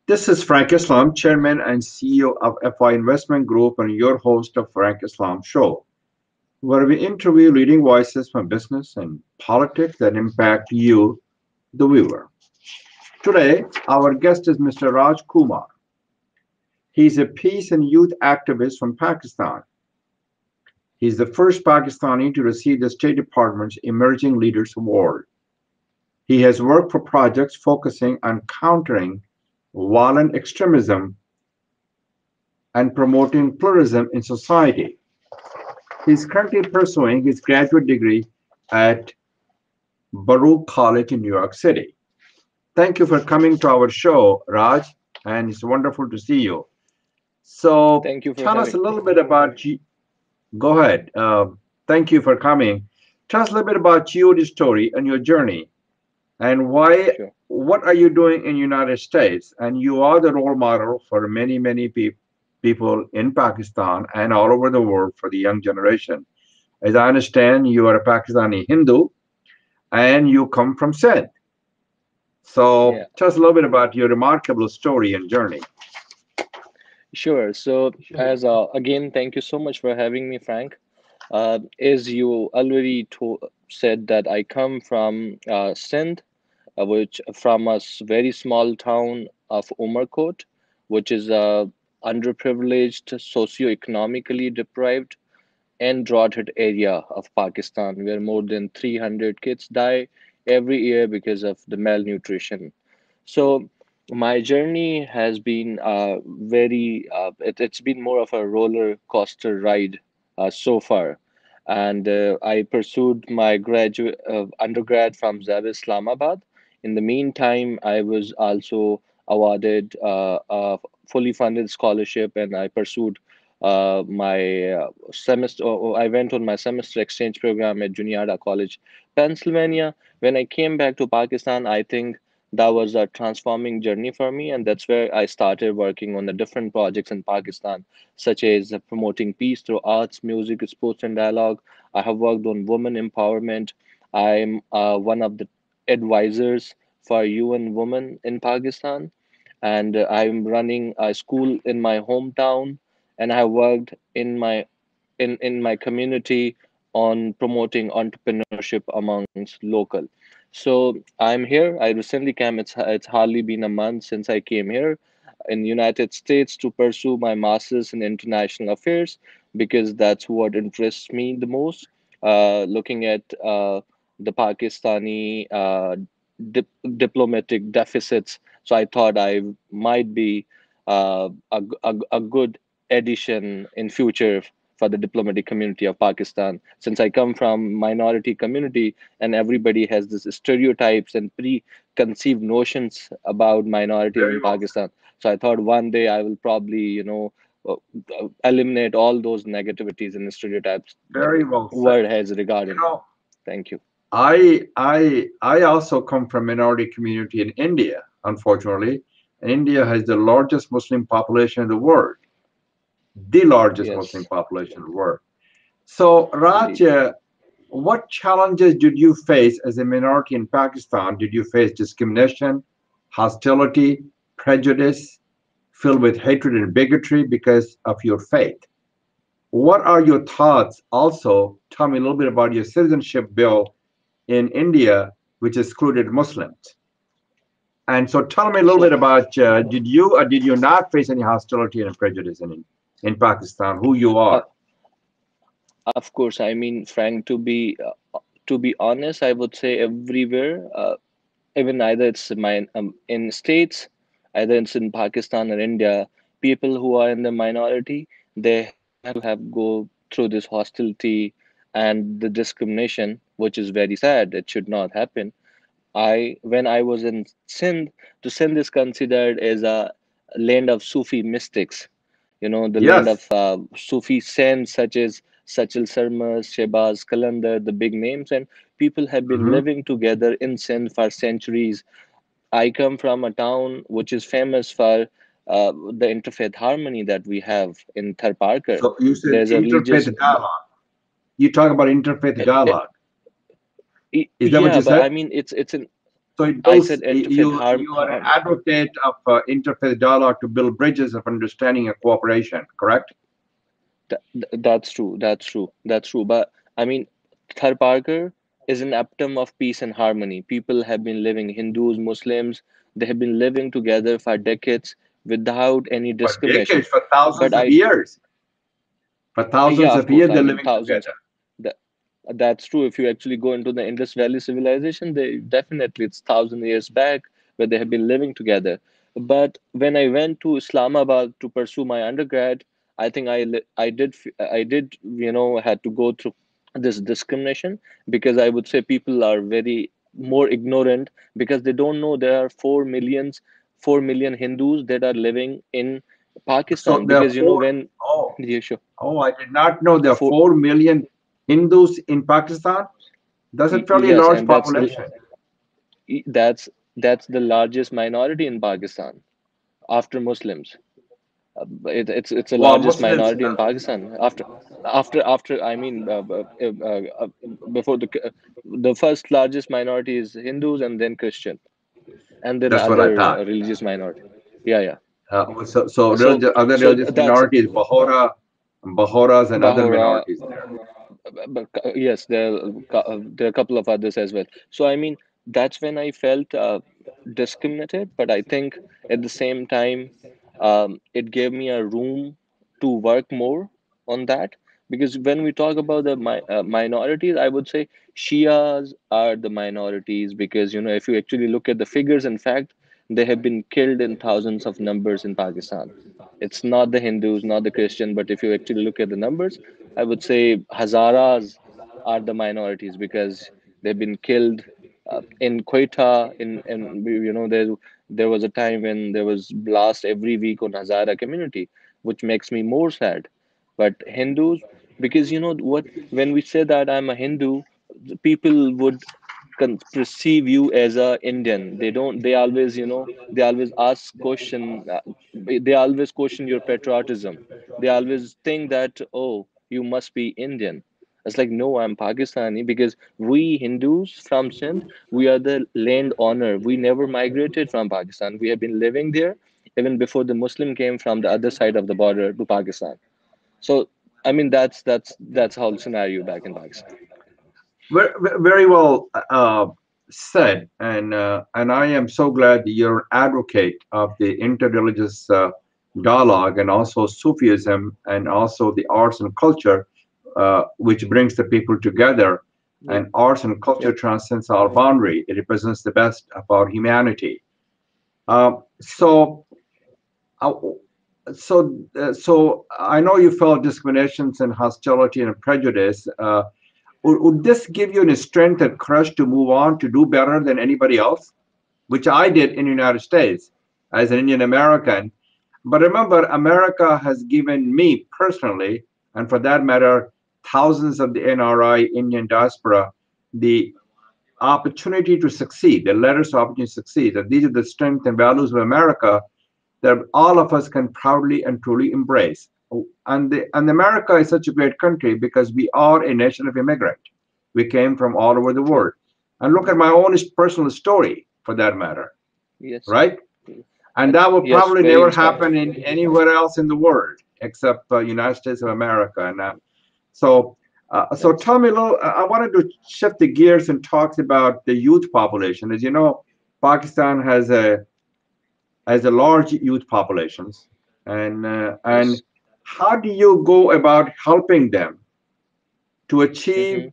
This is Frank Islam, Chairman and CEO of FI Investment Group, and your host of Frank Islam Show, where we interview leading voices from business and politics that impact you, the viewer. Today, our guest is Mr. Raj Kumar. He's a peace and youth activist from Pakistan. He's the first Pakistani to receive the State Department's Emerging Leaders Award. He has worked for projects focusing on countering violent extremism and promoting pluralism in society. He's currently pursuing his graduate degree at Baruch College in New York City. Thank you for coming to our show, Raj, and it's wonderful to see you. So, Thank you for tell us a having little bit about you. Go ahead. Thank you for coming. Tell us a little bit about your story and your journey, and why. sure. What are you doing in United States? And you are the role model for many people in Pakistan and all over the world for the young generation. As I understand, you are a Pakistani Hindu and you come from Sindh. So Yeah, tell us a little bit about your remarkable story and journey. sure. So, as again, thank you so much for having me, Frank. As you already said, that I come from Sindh, which from a very small town of Umarkot, which is a underprivileged, socio-economically deprived, and drought-hit area of Pakistan, where more than 300 kids die every year because of the malnutrition. So my journey has been it's been more of a roller coaster ride so far. And I pursued my graduate undergrad from Zav Islamabad. In the meantime, I was also awarded a fully funded scholarship, and I pursued my I went on my semester exchange program at Juniata College, Pennsylvania. When I came back to Pakistan, I think that was a transforming journey for me, and that's where I started working on the different projects in Pakistan, such as promoting peace through arts, music, sports, and dialogue. I have worked on women empowerment. I'm one of the advisors for UN Women in Pakistan, and I'm running a school in my hometown, and I have worked in my community on promoting entrepreneurship amongst local. So I'm here. I recently came. It's hardly been a month since I came here in United States to pursue my master's in international affairs because that's what interests me the most. Looking at the Pakistani diplomatic deficits, so I thought I might be a good addition in future for the diplomatic community of Pakistan. Since I come from minority community and everybody has this stereotypes and preconceived notions about minorities Very in well Pakistan. So I thought one day I will probably, uh, eliminate all those negativities and stereotypes said. the Very well said. world has You regarding. know, Thank you. I also come from minority community in India, unfortunately. And India has the largest Muslim population in the world, the largest Muslim Yes, population in the world. So, Raj, indeed. what challenges did you face as a minority in Pakistan? Did you face discrimination, hostility, prejudice, filled with hatred and bigotry because of your faith? What are your thoughts? Also, tell me a little bit about your citizenship bill in India, which excluded Muslims. And so, tell me a little So, bit about did you or did you not face any hostility and prejudice in Pakistan? Who you uh, are? of course, I mean, Frank, to be honest, I would say everywhere. Even either it's in states, either it's in Pakistan or India, people who are in the minority, they have to have go through this hostility and the discrimination, which is very sad. It should not happen. When I was in Sindh, to Sindh is considered as a land of Sufi mystics, the land Yes. of Sufi saints such as Sachil Sarmas, Shehbaz Qalandar, the big names, and people have been Hmm. living together in Sindh for centuries. I come from a town which is famous for the interfaith harmony that we have in Tharparkar. So you said There's a religious, interfaith dialogue. You talk about interfaith uh, uh, dialogue. Is that what yeah, you but I said? mean, it's an So it I builds, said interfaith you are an advocate of interfaith dialogue to build bridges of understanding and cooperation, correct? That's true. That's true. That's true. But I mean, Tharparkar is an epitome of peace and harmony. People have been living, Hindus, Muslims, they have been living together for decades without any For discrimination. decades, for But thousands of years. For yeah, thousands of of course, years, I they're mean, living thousands. together. That, that's true. If you actually go into the Indus Valley civilization, they definitely, it's 1,000 years back where they have been living together. But when I went to Islamabad to pursue my undergrad, I think I did, had to go through this discrimination, because I would say people are very more ignorant, because they don't know there are 4 million Hindus that are living in So Pakistan. there are Because four, when oh, yeah, sure. oh, I did not know there are For 4 million Hindus in Pakistan. That's a fairly yes, large and population. that's that's the largest minority in Pakistan after Muslims. It's the Well, largest Muslims, minority in Pakistan after I mean before the first largest minority is Hindus, and then Christian, and then that's what I other thought. religious minority. Yeah, yeah. So So other so religious that's minorities, Bahoras and other Bahura. minorities there. But yes, there are a couple of others as well. So I mean, that's when I felt discriminated. But I think at the same time, it gave me a room to work more on that. Because when we talk about the minorities, I would say Shias are the minorities, because if you actually look at the figures, in fact, they have been killed in thousands of numbers in Pakistan. It's not the Hindus, not the Christian, but if you actually look at the numbers, I would say Hazaras are the minorities, because they've been killed in Quetta. There was a time when there was blast every week on Hazara community, which makes me more sad. But Hindus, because you know what, when we say that I'm a Hindu, people would perceive you as a Indian. They don't. They always ask question. They always question your patriotism. They always think that, oh, you must be Indian. It's like, no, I'm Pakistani, because we Hindus from Sindh, we are the land owner. We never migrated from Pakistan. We have been living there even before the Muslim came from the other side of the border to Pakistan. So I mean, that's how the scenario back in Pakistan. Very well said, and I am so glad that you're an advocate of the interreligious dialogue, and also Sufism, and also the arts and culture, which brings the people together. Yep. And arts and culture Yep. transcends our boundary. It represents the best of our humanity. Uh, so, uh, so I know you felt discriminations and hostility and prejudice. Would this give you any strength and courage to move on to do better than anybody else, which I did in the United States as an Indian American? But remember, America has given me personally, and for that matter, thousands of the NRI Indian diaspora, the opportunity to succeed, the letters of opportunity to succeed. That these are the strengths and values of America that all of us can proudly and truly embrace. And America is such a great country because we are a nation of immigrant. We came from all over the True. world. And look at my own personal story, for that matter, Yes. right? And that will Yes. probably Very never inspiring. happen in anywhere else in the world except United States of America. So, so That's tell me a little. I wanted to shift the gears and talk about the youth population. As you know, Pakistan has a large youth populations, and yes. how do you go about helping them to achieve Hmm.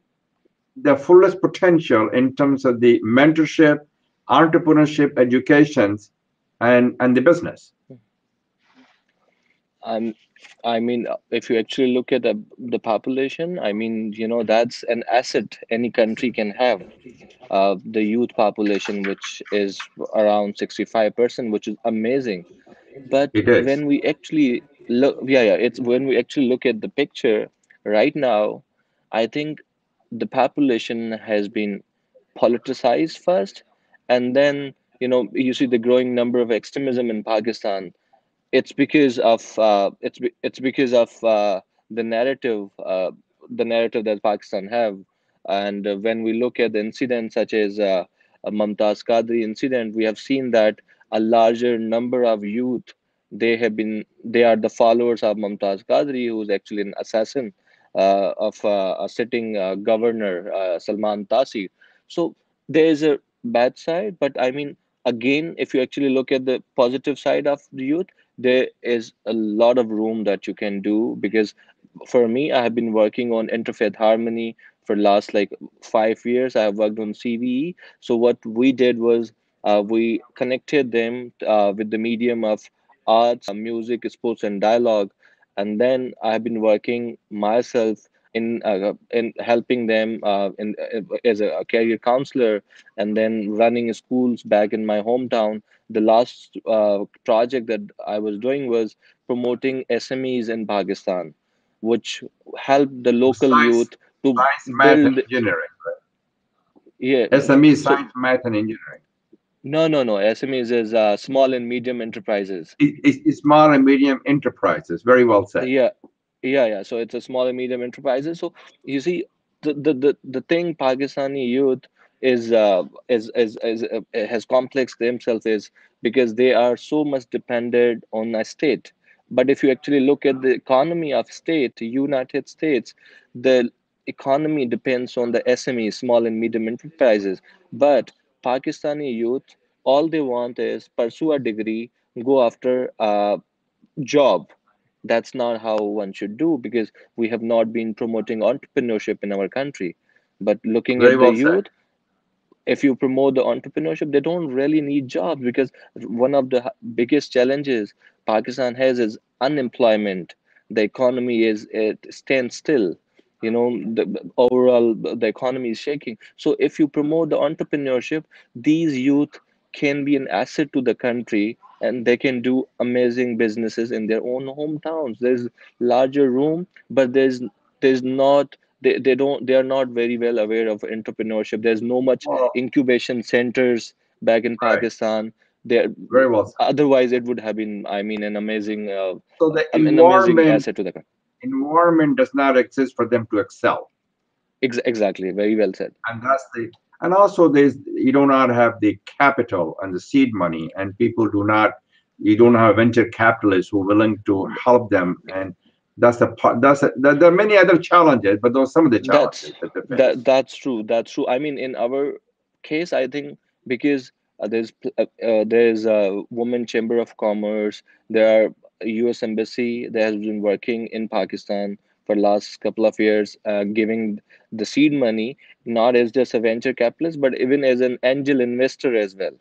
the fullest potential in terms of the mentorship, entrepreneurship, educations, and the business? Um, I mean, if you actually look at the population, I mean, that's an asset any country can have. The youth population, which is around 65%, which is amazing. But It is. when we actually look, yeah, yeah, it's when we actually look at the picture right now, I think the population has been politicized first, and then you see the growing number of extremism in Pakistan. It's because of the narrative that Pakistan have. And when we look at the incidents such as Mumtaz Qadri incident, we have seen that a larger number of youth, they are the followers of Mumtaz Qadri, who is actually an assassin of a sitting governor, Salman Taseer. So there is a bad side, but I mean, again, if you actually look at the positive side of the youth, there is a lot of room that you can do. Because for me, I have been working on interfaith harmony for last like 5 years. I have worked on CVE. So what we did was, we connected them with the medium of arts, music, sports, and dialogue. And then I have been working myself in helping them as a career counselor, and then running schools back in my hometown. The last project that I was doing was promoting SMEs in Pakistan, which helped the local Science, youth to math, and build. engineering. Yeah. SME, So science, math, and engineering. no. SMEs is small and medium enterprises. It's small and medium enterprises. Very well said. Yeah, yeah. So it's a small and medium enterprises. So you see, the thing Pakistani youth is has complex themselves is because they are so much dependent on a state. But if you actually look at the economy of state, United States, the economy depends on the SME, small and medium enterprises. But Pakistani youth, all they want is pursue a degree, go after job. That's not how one should do, because we have not been promoting entrepreneurship in our country. But looking Very at the well said. youth, if you promote the entrepreneurship, they don't really need jobs, because one of the biggest challenges Pakistan has is unemployment. The economy is, it stands still. The overall, the economy is shaking. So if you promote the entrepreneurship, these youth can be an asset to the country, and they can do amazing businesses in their own hometowns. There's larger room, but there's not, they are not very well aware of entrepreneurship. There's no much Well, incubation centers back in right. Pakistan. There, Very well said. otherwise it would have been, I mean, an amazing, So the an amazing environment asset to the country. environment does not exist for them to excel. Exactly, very well said. And that's the and also there's you do not have the capital and the seed money, and people do not you don't have venture capitalists who are willing to help them, and that's the part there are many other challenges, but those are some of the That's challenges that they face. that's true. That's true. I mean, in our case, I think because there's a women chamber of commerce, there are U.S. embassy that has been working in Pakistan for last couple of years, giving the seed money not as just a venture capitalist, but even as an angel investor as well.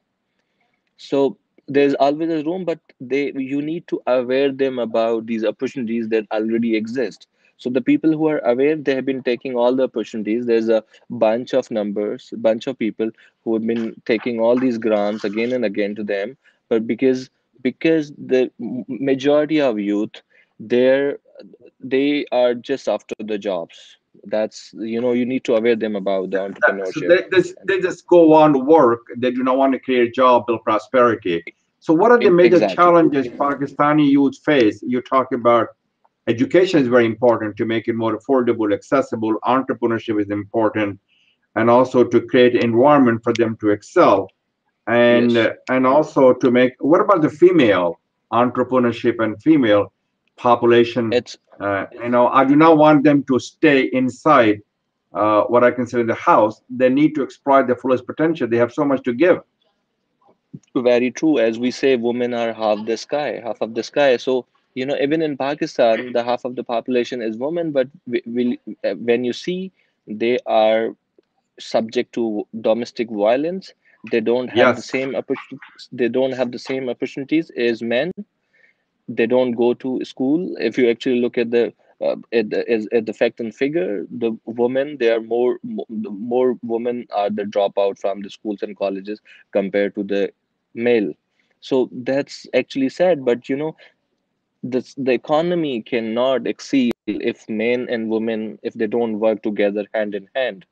So there's always a room, but they you need to aware them about these opportunities that already exist. So the people who are aware, they have been taking all the opportunities. There's a bunch of people who have been taking all these grants again and again to them. But because the majority of youth, they're they are just after the jobs. That's, you need to aware them about the So entrepreneurship. And they just go on to work. They do not want to create a job, build prosperity. So what are the major exactly. challenges Pakistani youth face? You talk about education is very important to make it more affordable, accessible. Entrepreneurship is important, and also to create an environment for them to excel, Yes. and also to make. What about the female entrepreneurship and female population? It's I do not want them to stay inside what I consider the house. They need to exploit their fullest potential. They have so much to give. very true. As we say, women are half the sky, half of the sky. So, even in Pakistan, the half of the population is women, but when you see, they are subject to domestic violence. They don't have the Yes, same opportunities as men. They don't go to school. If you actually look at the fact and figure, the women, they are more women are the dropout from the schools and colleges compared to the male. So that's actually sad. But the economy cannot excel if men and women, if they don't work together hand in hand.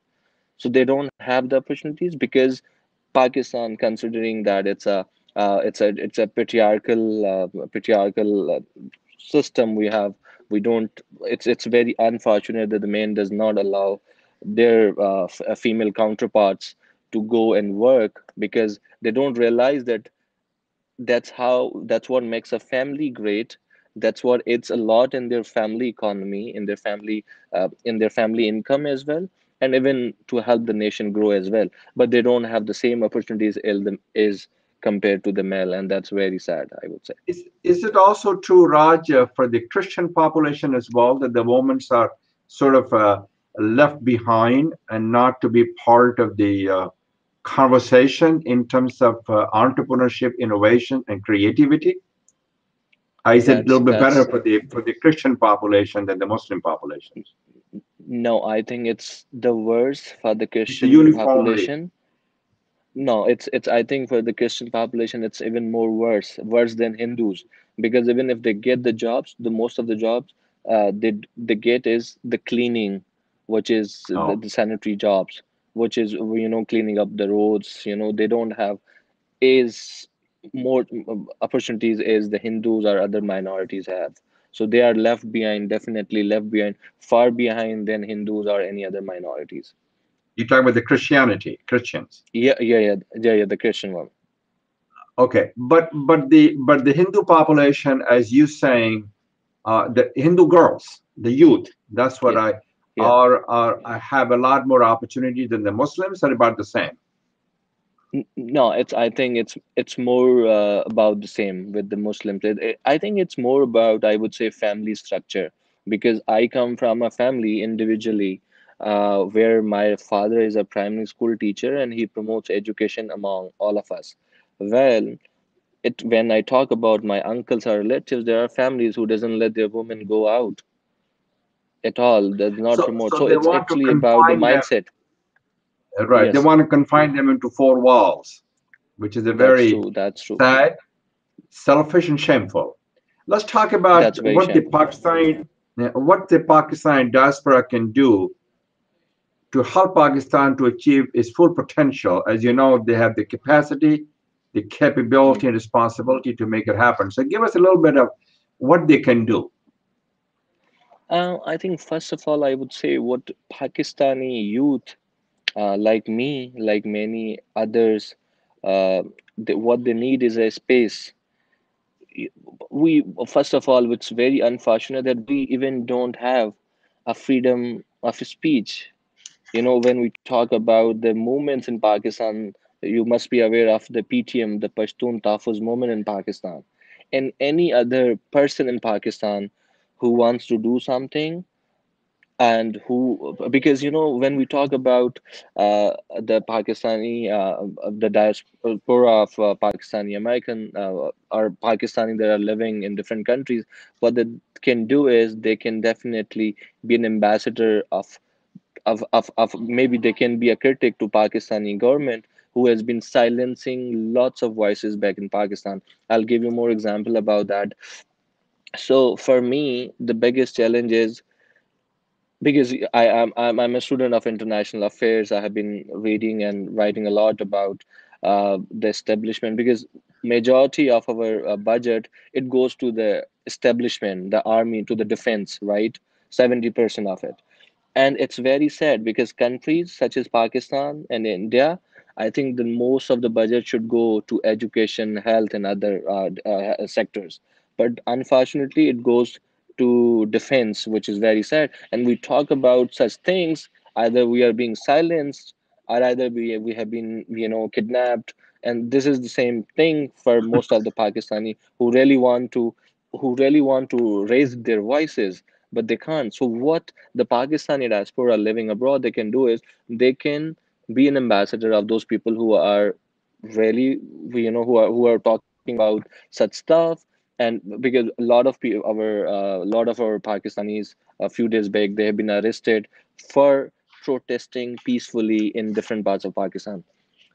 So they don't have the opportunities, because Pakistan, considering that it's a patriarchal system we have, we don't. It's very unfortunate that the men does not allow their female counterparts to go and work, because they don't realize that that's what makes a family great. That's what it's a lot in their family economy, in their family income as well, and even to help the nation grow as well. But they don't have the same opportunities is compared to the male, and that's very sad, I would say. Is it also true, Raj, for the Christian population as well, that the women are sort of left behind and not to be part of the conversation in terms of entrepreneurship, innovation, and creativity? Is it a little bit better That's for the Christian population than the Muslim populations? No, I think it's the worst for the It's a Christian uniformly. population. No, it's I think for the Christian population it's even more worse than Hindus, because even if they get the jobs, the most of the jobs they get is the cleaning, which is Oh, the sanitary jobs, which is cleaning up the roads. They don't have is more opportunities as the Hindus or other minorities have. So they are left behind, definitely left behind, far behind than Hindus or any other minorities. you talk about the Christians. Yeah, yeah, yeah, yeah, yeah, the Christian one. Okay, but the Hindu population, as you saying, the Hindu girls, the youth, that's what Yeah, I yeah. I have a lot more opportunity than the Muslims are about the same. No, I think it's more about the same with the Muslims. I think it's more about, I would say, family structure, because I come from a family individually where my father is a primary school teacher and he promotes education among all of us. Well, it when I talk about my uncles or relatives, there are families who doesn't let their women go out at all, does not promote. So So they it's want to actually about the confine them, mindset. right? They Yes, want to confine them into four walls, which is a that's very true. That's true. sad, selfish, and shameful. Let's talk about That's very shameful. what the Pakistani diaspora can do to help Pakistan to achieve its full potential. As you know, they have the capacity, the Hmm. capability, and responsibility to make it happen. So give us a little bit of what they can do. I think first of all, I would say what Pakistani youth, like me, like many others, what they need is a space. We First of all, it's very unfortunate that we even don't have a freedom of speech. When we talk about the movements in Pakistan, you must be aware of the PTM, the Pashtun Tahfuz movement in Pakistan, and any other person in Pakistan who wants to do something, and who, because when we talk about the Pakistani, the diaspora of Pakistani American or Pakistani that are living in different countries, what they can do is they can definitely be an ambassador of maybe they can be a critic to Pakistani government who has been silencing lots of voices back in Pakistan. I'll give you more example about that. So for me, the biggest challenge is, because I'm a student of international affairs. I have been reading and writing a lot about the establishment, because majority of our budget, it goes to the establishment, the army, to the defense, right? 70% of it. And it's very sad because countries such as Pakistan and India, I think the most of the budget should go to education, health, and other sectors. But unfortunately, it goes to defense, which is very sad. And we talk about such things, either we are being silenced, or either we have been, kidnapped. And this is the same thing for most of the Pakistani who really want to raise their voices, but they can't. So what the Pakistani diaspora living abroad they can do is they can be an ambassador of those people who are really, who are talking about such stuff. And because a lot of people, our Pakistanis, a few days back, they have been arrested for protesting peacefully in different parts of Pakistan.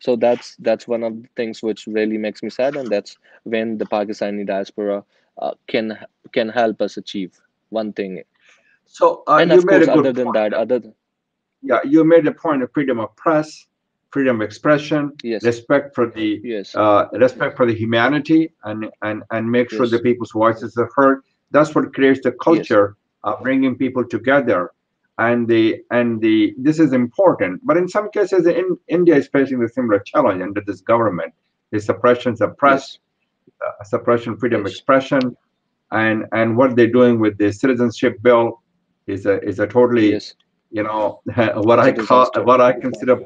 So that's one of the things which really makes me sad, and that's when the Pakistani diaspora can help us achieve one thing. So And you of made a course, good other than point. that, Yeah, you made a point of freedom of press, freedom of expression, yes, yes, respect for the humanity, and make sure the yes, people's voices are heard. That's what creates the yes, culture of bringing people together. and the this is important. But in some cases, India is facing the similar challenge under this government: the suppressions of press, Yes, suppression freedom of yes, expression, and what they're doing with the citizenship bill is a totally, yes. what It's I a call, disaster. what I consider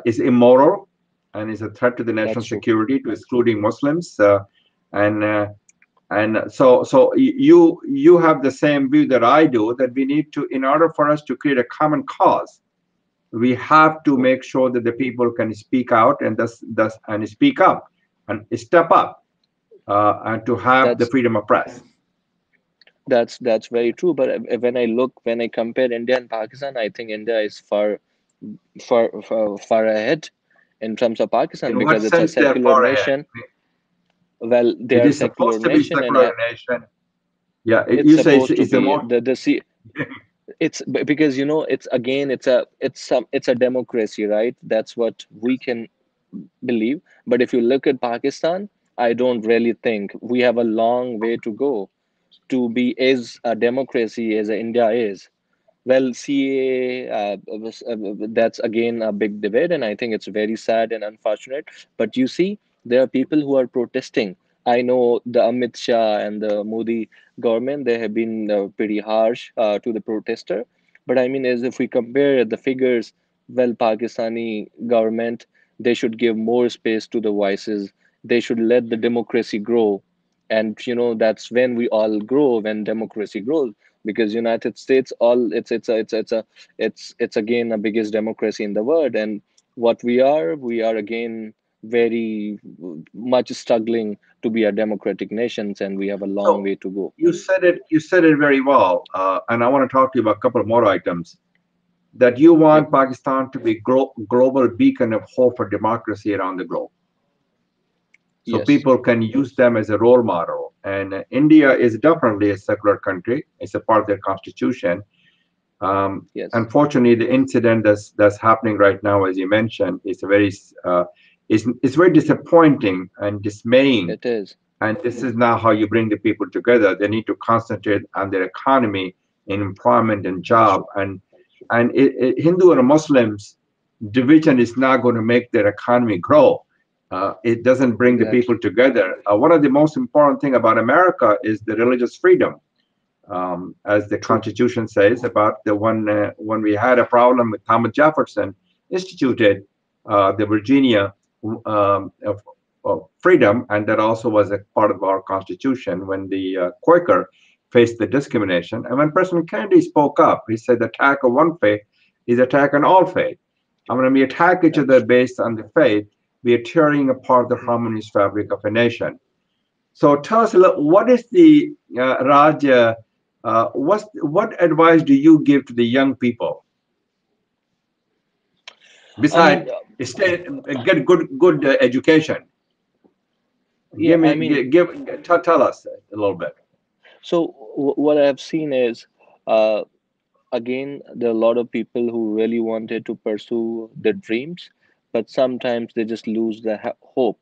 is immoral, and is a threat to the national That's true. security, to excluding Muslims, and you have the same view that I do, that we need to, in order for us to create a common cause, we have to True. make sure that the people can speak out, and thus and speak up and step up, and to have the That's freedom of press. that's very true. But when I compare India and Pakistan, I think India is far ahead in terms of Pakistan In what because it's a sense they're secular far ahead? nation. Well, they It are is secular supposed to be nation, and secular nation. Yeah, it's you say supposed to it's a be more. because it's again it's a democracy, right? That's what we can believe. But if you look at Pakistan, I don't really think we have a long way to go to be as a democracy as India is. Well, CAA, that's again a big debate, and I think it's very sad and unfortunate. But you see, there are people who are protesting. I know the Amit Shah and the Modi government, they have been pretty harsh to the protester. But I mean, as if we compare the figures, well, Pakistani government, they should give more space to the voices. They should let the democracy grow. And that's when we all grow, when democracy grows, because United States all it's again the biggest democracy in the world, and what we are again very much struggling to be a democratic nations, and we have a long So way to go. you said it very well, and I want to talk to you about a couple of more items. That you Yep. want Pakistan to be global beacon of hope for democracy around the globe, so Yes. people can use them as a role model. And India is definitely a secular country; it's a part of their constitution. Yes, Unfortunately, the incident that's happening right now, as you mentioned, is very disappointing and dismaying. it is. And this is not how you bring the people together. They need to concentrate on their economy, in employment and That's job. true. And Hindu and Muslims division is not going to make their economy grow. It doesn't bring the Exactly. people together. One of the most important thing about America is the religious freedom, as the True. Constitution says. About the one when we had a problem with Thomas Jefferson instituted the Virginia of freedom, and that also was a part of our Constitution when the Quaker faced the discrimination. And when President Kennedy spoke up, he said, "The attack of one faith is attack on all faith." And when we attack each other That's based on the faith, we are tearing apart the harmonious fabric of a nation. So tell us a little, what is the Raj? What advice do you give to the young people I mean, besides stay get good education? yeah, Give I me mean, tell us a little bit. so what I've seen is uh, again, there are a lot of people who really wanted to pursue their dreams, but sometimes they just lose the hope,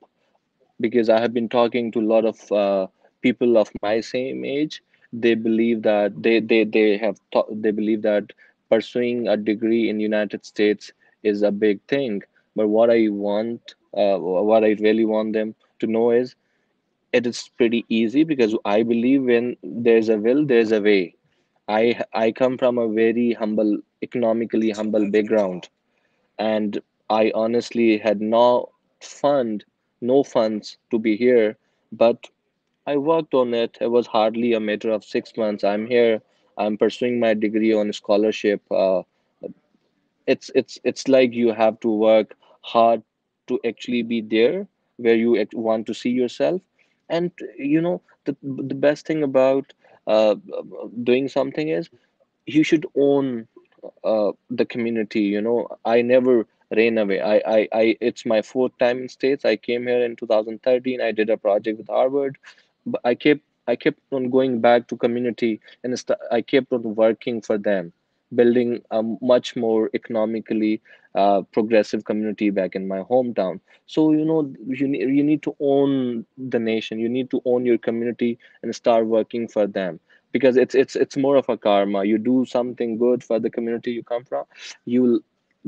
because I have been talking to a lot of people of my same age. They believe that they believe that pursuing a degree in United States is a big thing. But what I really want them to know is it is pretty easy, because I believe when there's a will, there's a way. I come from a very humble, economically humble background, and I honestly had no funds to be here, but I worked on it. It was hardly a matter of 6 months. I'm here. I'm pursuing my degree on scholarship. It's like you have to work hard to actually be there where you want to see yourself. And the best thing about doing something is you should own the community. I never ran away. It's my fourth time in States. I came here in 2013. I did a project with Harvard, but I kept on going back to community, and I kept on working for them, building a much more economically progressive community back in my hometown. So you need to own the nation. You need to own your community and start working for them. because it's more of a karma. You do something good for the community you come from, you'll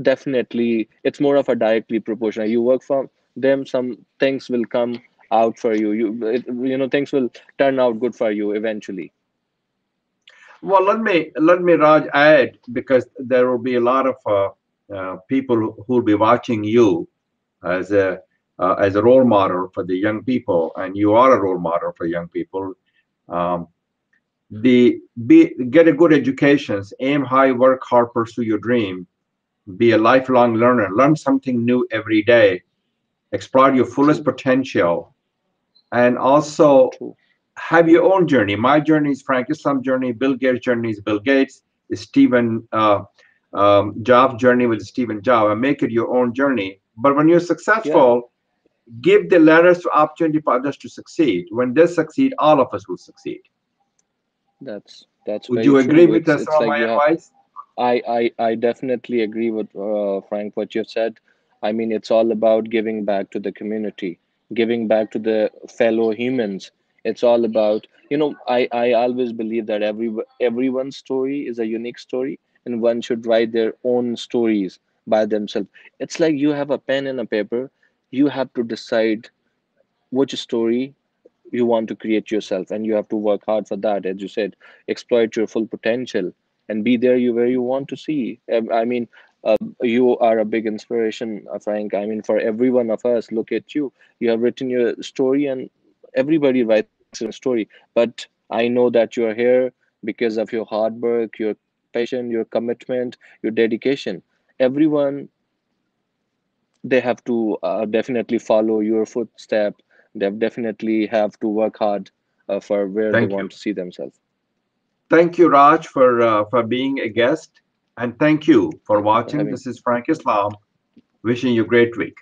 definitely, it's more of a directly proportional. You work for them, some things will come out for you. Things will turn out good for you eventually. Well, let me Raj add, because there will be a lot of people who will be watching you as a role model for the young people, and you are a role model for young people. Um, get a good education, aim high, work hard, pursue your dream, be a lifelong learner, learn something new every day, explore your fullest True. potential, and also True. have your own journey. My journey is Frank Islam journey. Bill Gates' journey is Bill Gates. Stephen Jobs' journey with Stephen Jobs. And make it your own journey. But when you're Yeah, successful, give the letters to opportunity for others to succeed. When they succeed, all of us will succeed. that's Would very you agree true. with It's some it's of like my you have, advice? I definitely agree with Frank, what you said. I mean, it's all about giving back to the community, giving back to the fellow humans. It's all about, I always believe that everyone's story is a unique story, and one should write their own stories by themselves. It's like you have a pen and a paper, you have to decide which story you want to create yourself, and you have to work hard for that, as you said. Exploit your full potential and be there you where you want to see. I mean, you are a big inspiration, Frank. I mean, for every one of us, look at you. You have written your story, and everybody writes a story. But I know that you are here because of your hard work, your passion, your commitment, your dedication. Everyone, they have to definitely follow your footstep. They definitely have to work hard for where they Thank you. want to see themselves. Thank you, Raj, for being a guest. And thank you for Thank you for watching. having. This is Frank Islam wishing you a great week.